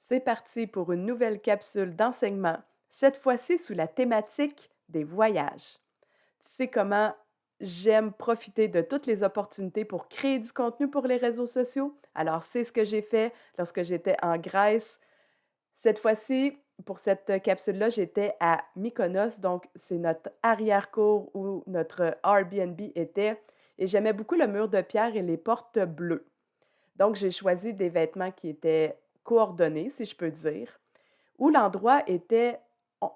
C'est parti pour une nouvelle capsule d'enseignement, cette fois-ci sous la thématique des voyages. Tu sais comment j'aime profiter de toutes les opportunités pour créer du contenu pour les réseaux sociaux? Alors, c'est ce que j'ai fait lorsque j'étais en Grèce. Cette fois-ci, pour cette capsule-là, j'étais à Mykonos, donc c'est notre arrière-cour où notre Airbnb était, et j'aimais beaucoup le mur de pierre et les portes bleues. Donc, j'ai choisi des vêtements qui étaient coordonnés, si je peux dire, où l'endroit était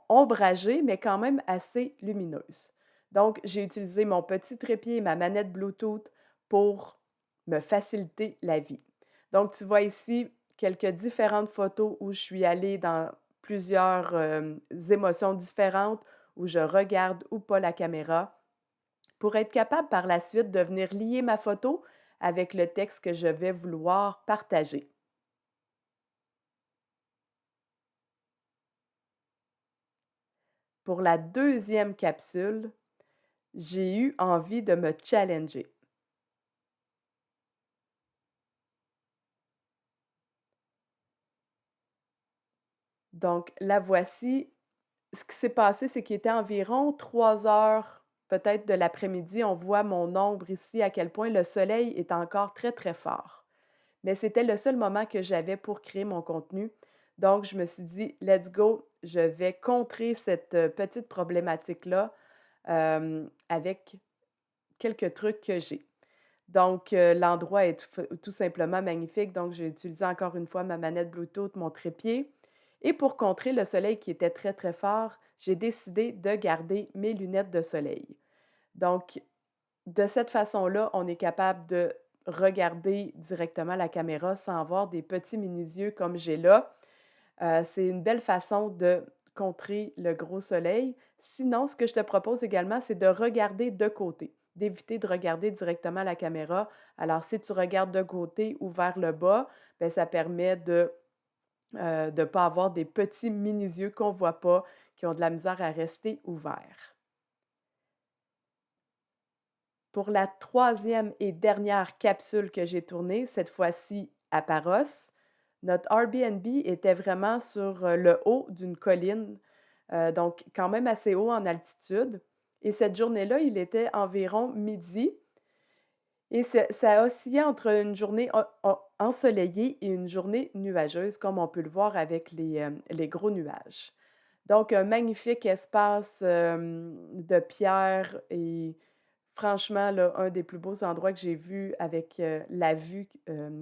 ombragé, mais quand même assez lumineuse. Donc, j'ai utilisé mon petit trépied et ma manette Bluetooth pour me faciliter la vie. Donc, tu vois ici quelques différentes photos où je suis allée dans plusieurs émotions différentes, où je regarde ou pas la caméra, pour être capable par la suite de venir lier ma photo avec le texte que je vais vouloir partager. Pour la deuxième capsule, j'ai eu envie de me challenger. Donc, la voici. Ce qui s'est passé, c'est qu'il était environ 3 heures, peut-être de l'après-midi. On voit mon ombre ici, à quel point le soleil est encore très, très fort. Mais c'était le seul moment que j'avais pour créer mon contenu. Donc, je me suis dit: «Let's go, je vais contrer cette, petite problématique-là, avec quelques trucs que j'ai». Donc, l'endroit est tout simplement magnifique, donc j'ai utilisé encore une fois ma manette Bluetooth, mon trépied, et pour contrer le soleil qui était très, très fort, j'ai décidé de garder mes lunettes de soleil. Donc, de cette façon-là, on est capable de regarder directement la caméra sans avoir des petits mini-yeux comme j'ai là. C'est une belle façon de contrer le gros soleil. Sinon, ce que je te propose également, c'est de regarder de côté, d'éviter de regarder directement la caméra. Alors, si tu regardes de côté ou vers le bas, bien, ça permet de ne pas avoir des petits mini-yeux qu'on ne voit pas, qui ont de la misère à rester ouverts. Pour la troisième et dernière capsule que j'ai tournée, cette fois-ci à Paros, notre Airbnb était vraiment sur, le haut d'une colline, donc quand même assez haut en altitude, et cette journée-là, il était environ midi, et ça oscillait entre une journée ensoleillée et une journée nuageuse, comme on peut le voir avec les gros nuages. Donc un magnifique espace, de pierre, et franchement, là, un des plus beaux endroits que j'ai vus avec, la vue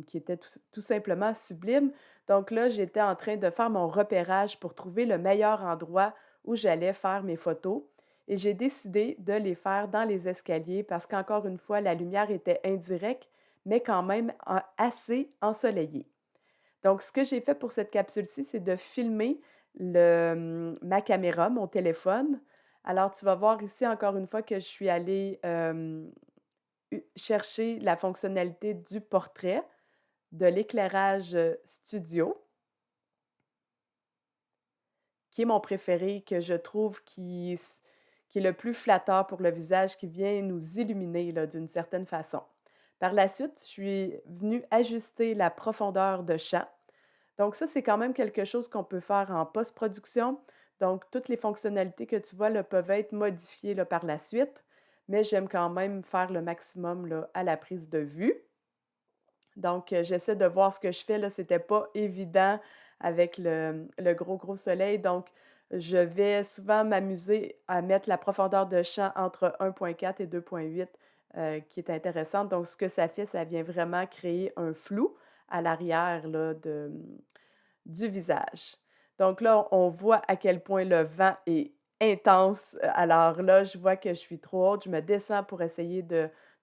qui était tout simplement sublime. Donc là, j'étais en train de faire mon repérage pour trouver le meilleur endroit où j'allais faire mes photos, et j'ai décidé de les faire dans les escaliers parce qu'encore une fois, la lumière était indirecte, mais quand même assez ensoleillée. Donc ce que j'ai fait pour cette capsule-ci, c'est de filmer ma caméra, mon téléphone. Alors tu vas voir ici encore une fois que je suis allée, chercher la fonctionnalité du portrait, de l'éclairage, studio, qui est mon préféré, que je trouve qui est le plus flatteur pour le visage, qui vient nous illuminer là, d'une certaine façon. Par la suite, je suis venue ajuster la profondeur de champ. Donc ça, c'est quand même quelque chose qu'on peut faire en post-production. Donc toutes les fonctionnalités que tu vois là, peuvent être modifiées là, par la suite, mais j'aime quand même faire le maximum là, à la prise de vue. Donc, j'essaie de voir ce que je fais là, c'était pas évident avec le gros, gros soleil. Donc, je vais souvent m'amuser à mettre la profondeur de champ entre 1,4 et 2,8, qui est intéressante. Donc, ce que ça fait, ça vient vraiment créer un flou à l'arrière là du visage. Donc là, on voit à quel point le vent est intense. Alors là, je vois que je suis trop haute, je me descends pour essayer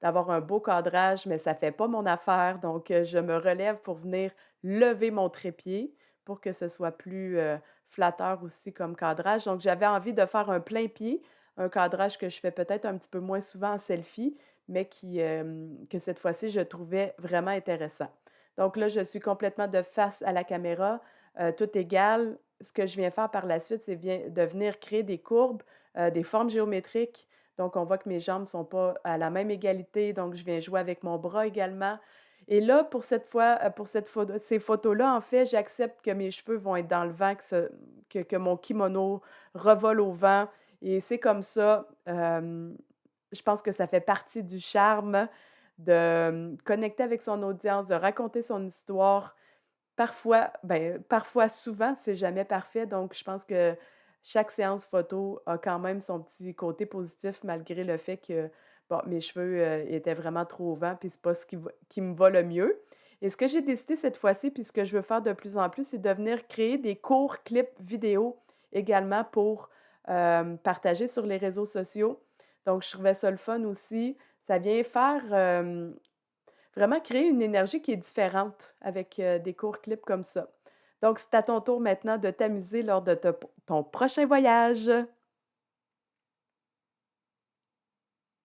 d'avoir un beau cadrage, mais ça fait pas mon affaire. Donc, je me relève pour venir lever mon trépied pour que ce soit plus, flatteur aussi comme cadrage. Donc, j'avais envie de faire un plein pied, un cadrage que je fais peut-être un petit peu moins souvent en selfie, mais que cette fois-ci, je trouvais vraiment intéressant. Donc là, je suis complètement de face à la caméra, tout égal. Ce que je viens faire par la suite, c'est de venir créer des courbes, des formes géométriques. Donc, on voit que mes jambes ne sont pas à la même égalité, donc je viens jouer avec mon bras également. Et là, pour cette fois, pour cette photo ces photos-là, en fait, j'accepte que mes cheveux vont être dans le vent, que mon kimono revole au vent et c'est comme ça. Je pense que ça fait partie du charme de, connecter avec son audience, de raconter son histoire. Parfois, ben, parfois, souvent, c'est jamais parfait, donc je pense que chaque séance photo a quand même son petit côté positif malgré le fait que, bon, mes cheveux, étaient vraiment trop au vent, puis c'est pas ce qui me va le mieux. Et ce que j'ai décidé cette fois-ci, puis ce que je veux faire de plus en plus, c'est de venir créer des courts clips vidéo également pour, partager sur les réseaux sociaux. Donc je trouvais ça le fun aussi. Ça vient faire, vraiment créer une énergie qui est différente avec, des courts clips comme ça. Donc c'est à ton tour maintenant de t'amuser lors de ton prochain voyage.